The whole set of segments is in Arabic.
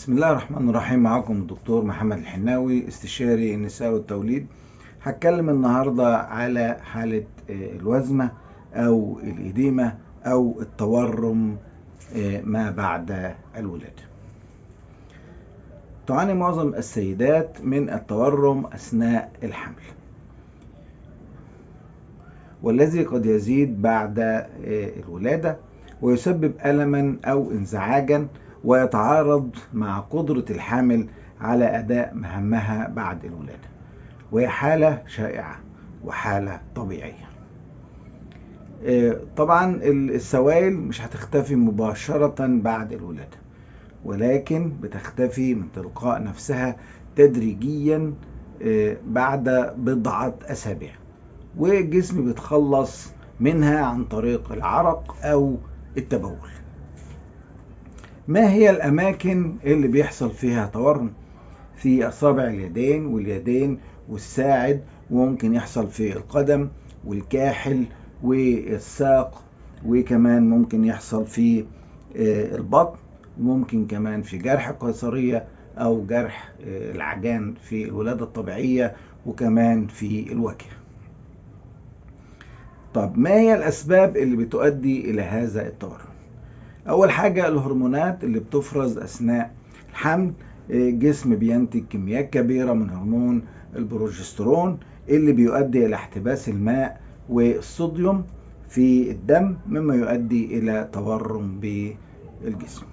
بسم الله الرحمن الرحيم. معكم الدكتور محمد الحناوي، استشاري النساء والتوليد. هتكلم النهاردة على حالة الوزمة أو الإديمة أو التورم ما بعد الولادة. تعاني معظم السيدات من التورم أثناء الحمل، والذي قد يزيد بعد الولادة ويسبب ألما أو انزعاجا، ويتعارض مع قدرة الحامل على أداء مهامها بعد الولادة، وهي حالة شائعة وحالة طبيعية. طبعا السوائل مش هتختفي مباشرة بعد الولادة، ولكن بتختفي من تلقاء نفسها تدريجيا بعد بضعة أسابيع، والجسم بيتخلص منها عن طريق العرق أو التبول. ما هي الأماكن اللي بيحصل فيها تورم؟ في أصابع اليدين واليدين والساعد، وممكن يحصل في القدم والكاحل والساق، وكمان ممكن يحصل في البطن، وممكن كمان في جرح القيصرية أو جرح العجان في الولادة الطبيعية، وكمان في الوجه. طب ما هي الأسباب اللي بتؤدي إلى هذا التورم؟ أول حاجة الهرمونات اللي بتفرز أثناء الحمل. الجسم بينتج كميات كبيرة من هرمون البروجسترون اللي بيؤدي إلى احتباس الماء والصوديوم في الدم، مما يؤدي إلى تورم بالجسم.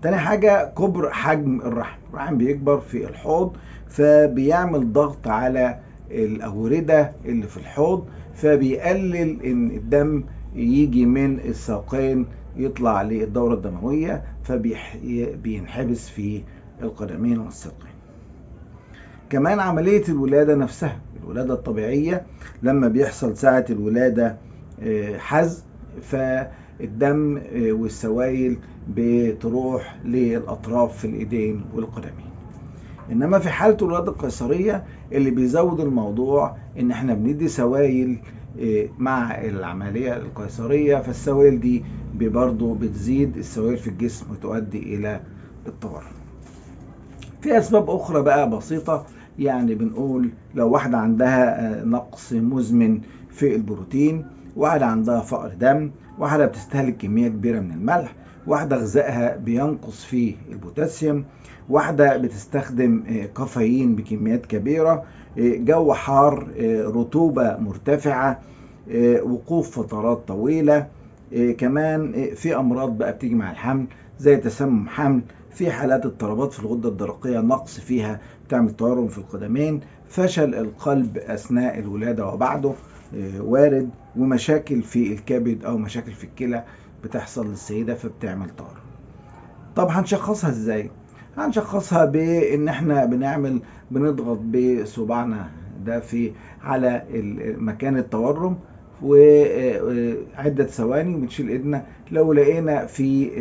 تاني حاجة كبر حجم الرحم. الرحم بيكبر في الحوض، فبيعمل ضغط على الأوردة اللي في الحوض، فبيقلل إن الدم يجي من الساقين يطلع للدورة الدموية، فبينحبس في القدمين والساقين. كمان عملية الولادة نفسها، الولادة الطبيعية لما بيحصل ساعة الولادة حز، فالدم والسوائل بتروح للأطراف في الإيدين والقدمين. إنما في حالة الولادة القيصرية اللي بيزود الموضوع إن إحنا بندي سوائل مع العملية القيصرية، فالسوائل دي برضه بتزيد السوائل في الجسم وتؤدي إلى التورم. في أسباب أخرى بقى بسيطة، يعني بنقول لو واحدة عندها نقص مزمن في البروتين، واحدة عندها فقر دم، واحدة بتستهلك كمية كبيرة من الملح، واحدة غذائها بينقص فيه البوتاسيوم، واحدة بتستخدم كافيين بكميات كبيرة، جو حار، رطوبة مرتفعة، وقوف فترات طويلة. كمان في أمراض بقى بتيجي مع الحمل زي تسمم حمل، في حالات اضطرابات في الغدة الدرقية نقص فيها بتعمل تورم في القدمين، فشل القلب أثناء الولادة وبعده وارد، ومشاكل في الكبد أو مشاكل في الكلى بتحصل للسيدة فبتعمل تورم. طب هنشخصها ازاي؟ هنشخصها بان احنا بنضغط بصباعنا ده على مكان التورم وعدة ثواني، وبنشيل ايدنا. لو لقينا في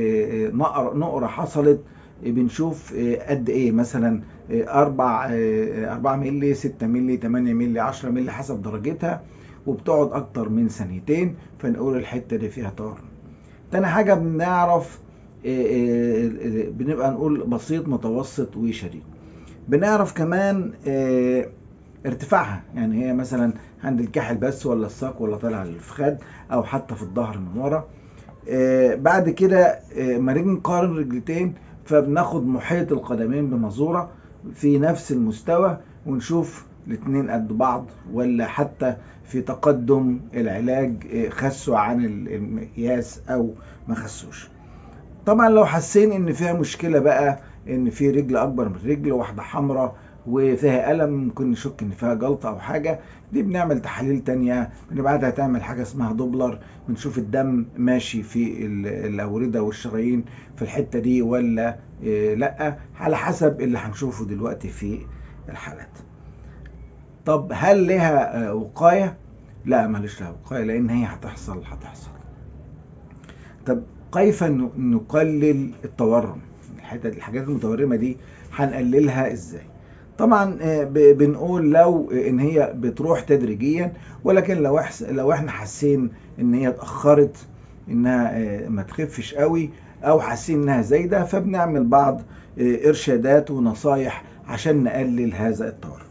نقرة حصلت بنشوف قد ايه، مثلا 4 مللي، 6 مللي، 8 مللي، 10 مللي حسب درجتها، وبتقعد اكتر من ثانيتين، فنقول الحتة دي فيها تورم. تاني حاجة بنعرف بنبقى نقول بسيط، متوسط، وشديد. بنعرف كمان ارتفاعها، يعني هي مثلا عند الكاحل بس، ولا الساق، ولا طالع للفخاد، او حتى في الظهر من ورا. بعد كده ما نيجي نقارن رجلتين، فبناخد محيط القدمين بمزورة في نفس المستوى، ونشوف الاتنين قد بعض، ولا حتى في تقدم العلاج خسوا عن المقياس او ما خسوش. طبعا لو حسين ان فيها مشكلة بقى، ان في رجل اكبر من رجل، واحدة حمراء وفيها ألم، ممكن نشك ان فيها جلطة او حاجة، دي بنعمل تحاليل تانية، بنبعتها تعمل حاجة اسمها دوبلر، بنشوف الدم ماشي في الأوردة والشرايين في الحتة دي ولا لا، على حسب اللي هنشوفه دلوقتي في الحالات. طب هل لها وقاية؟ لا، ماليش لها وقاية، لان هي هتحصل. طب كيف نقلل التورم؟ الحاجات المتورمة دي هنقللها ازاي؟ طبعا بنقول لو ان هي بتروح تدريجيا، ولكن لو احنا حاسين ان هي اتأخرت، انها ما تخفش قوي، او حاسين انها زايده، فبنعمل بعض ارشادات ونصايح عشان نقلل هذا التورم.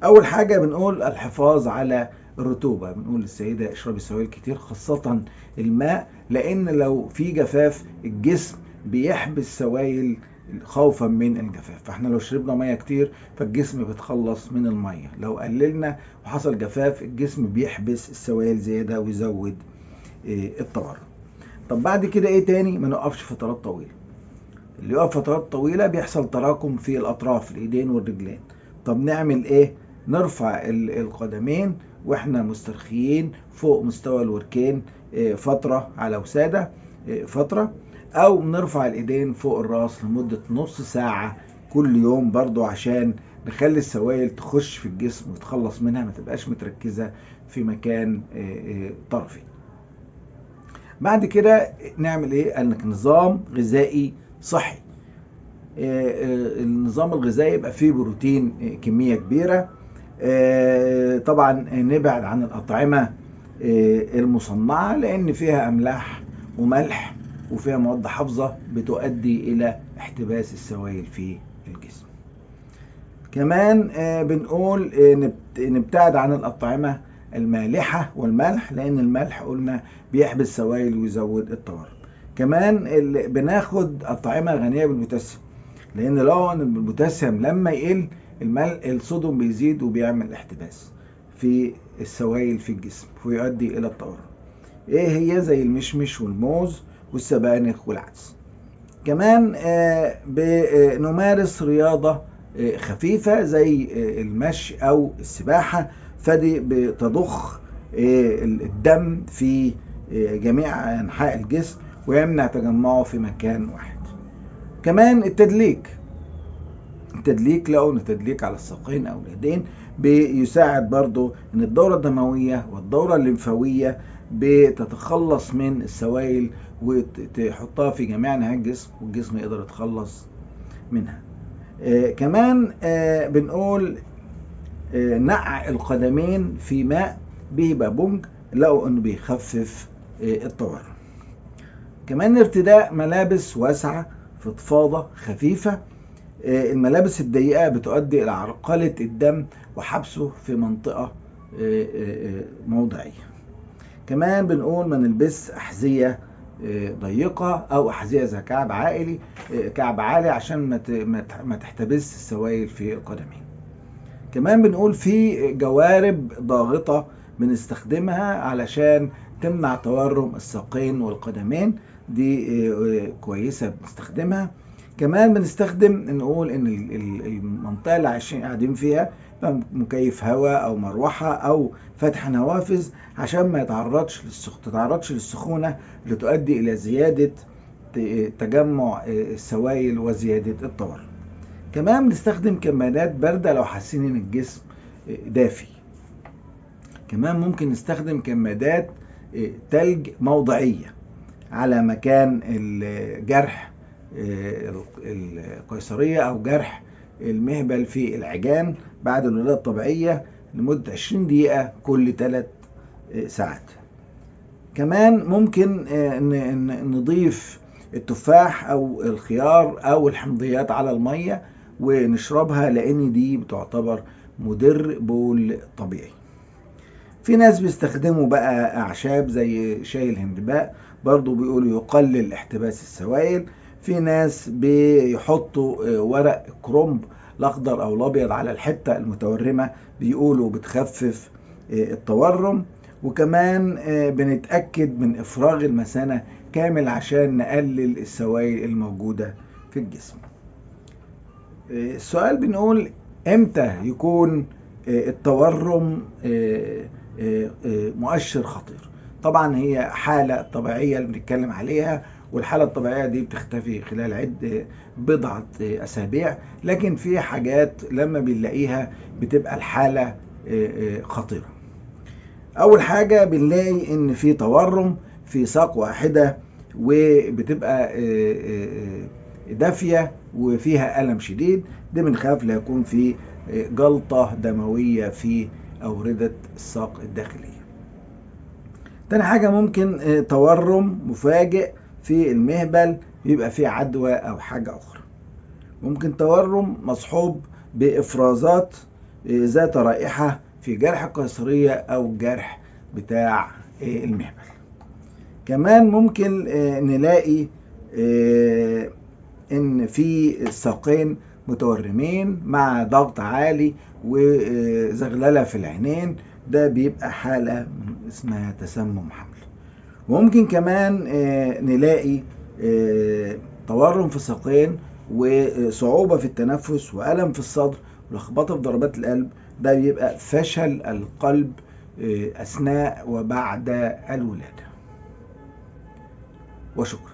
اول حاجه بنقول الحفاظ على الرطوبه، بنقول للسيده اشربي سوائل كتير خاصه الماء، لان لو في جفاف الجسم بيحبس سوائل خوفا من الجفاف، فاحنا لو شربنا ميه كتير فالجسم بيتخلص من الميه، لو قللنا وحصل جفاف الجسم بيحبس السوائل زياده ويزود التورم. طب بعد كده ايه تاني؟ ما نقفش فترات طويله. اللي يقف فترات طويله بيحصل تراكم في الاطراف، الايدين والرجلين. طب نعمل ايه؟ نرفع القدمين واحنا مسترخيين فوق مستوى الوركين فتره على وساده فتره، او نرفع الايدين فوق الراس لمده نص ساعه كل يوم، برضو عشان نخلي السوائل تخش في الجسم وتخلص منها، ما تبقاش متركزه في مكان طرفي. بعد كده نعمل ايه؟ قالك نظام غذائي صحي. النظام الغذائي يبقى فيه بروتين كمية كبيرة، طبعا نبعد عن الأطعمة المصنعة لأن فيها أملاح وملح وفيها مواد حافظة بتؤدي إلى احتباس السوائل في الجسم. كمان بنقول نبتعد عن الأطعمة المالحة والملح، لأن الملح قلنا بيحبس سوائل ويزود التورم. كمان بناخد أطعمة غنية بالبوتاسيوم، لأن لو البوتاسيوم لما يقل الصوديوم بيزيد وبيعمل احتباس في السوائل في الجسم ويؤدي إلى التورم. إيه هي؟ زي المشمش والموز والسبانخ والعدس. كمان بنمارس رياضة خفيفة زي المشي أو السباحة، فدي بتضخ الدم في جميع أنحاء الجسم ويمنع تجمعه في مكان واحد. كمان التدليك لو التدليك على الساقين أو اليدين بيساعد برضو ان الدورة الدموية والدورة الليمفاوية بتتخلص من السوائل وتحطها في جميع انحاء الجسم والجسم يقدر يتخلص منها. كمان بنقول نقع القدمين في ماء بيبقى بونج، لقوا انه بيخفف التورم. كمان ارتداء ملابس واسعة فضفاضة خفيفة. الملابس الضيقة بتؤدي إلى عرقلة الدم وحبسه في منطقة موضعية. كمان بنقول ما نلبس أحذية ضيقة أو أحذية ذات كعب عالي عشان ما تحتبس السوائل في القدمين. كمان بنقول في جوارب ضاغطة بنستخدمها علشان تمنع تورم الساقين والقدمين، دي كويسة بنستخدمها. كمان بنستخدم نقول ان المنطقة اللي قاعدين فيها مكيف هواء او مروحة او فتح نوافذ عشان ما تتعرضش للسخونة اللي تؤدي الى زيادة تجمع السوائل وزيادة التورم. كمان بنستخدم كمادات باردة لو حاسين ان الجسم دافي. كمان ممكن نستخدم كمادات تلج موضعية على مكان الجرح القيصرية أو جرح المهبل في العجان بعد الولادة الطبيعية لمدة 20 دقيقة كل 3 ساعات. كمان ممكن نضيف التفاح أو الخيار أو الحمضيات على المية ونشربها، لأن دي بتعتبر مدر بول طبيعي. في ناس بيستخدموا بقى أعشاب زي شاي الهندباء، برضو بيقولوا يقلل احتباس السوائل. في ناس بيحطوا ورق الكرنب الأخضر أو الأبيض على الحتة المتورمة، بيقولوا بتخفف التورم. وكمان بنتأكد من إفراغ المثانة كامل عشان نقلل السوائل الموجودة في الجسم. السؤال بنقول إمتى يكون التورم مؤشر خطير؟ طبعا هي حالة طبيعية اللي بنتكلم عليها، والحالة الطبيعية دي بتختفي خلال بضعة أسابيع، لكن في حاجات لما بنلاقيها بتبقى الحالة خطيرة. أول حاجة بنلاقي إن في تورم في ساق واحدة وبتبقى دافية وفيها ألم شديد، دي بنخاف لا يكون في جلطة دموية في أوردة الساق الداخلية. تاني حاجة ممكن تورم مفاجئ في المهبل يبقى فيه عدوى أو حاجة أخرى. ممكن تورم مصحوب بإفرازات ذات رائحة في جرح القيصرية أو جرح بتاع المهبل. كمان ممكن نلاقي إن في الساقين متورمين مع ضغط عالي وزغللة في العينين، ده بيبقى حالة اسمها تسمم حمل. وممكن كمان نلاقي تورم في الساقين وصعوبة في التنفس وألم في الصدر ولخبطة في ضربات القلب، ده بيبقى فشل القلب أثناء وبعد الولادة. وشكرا.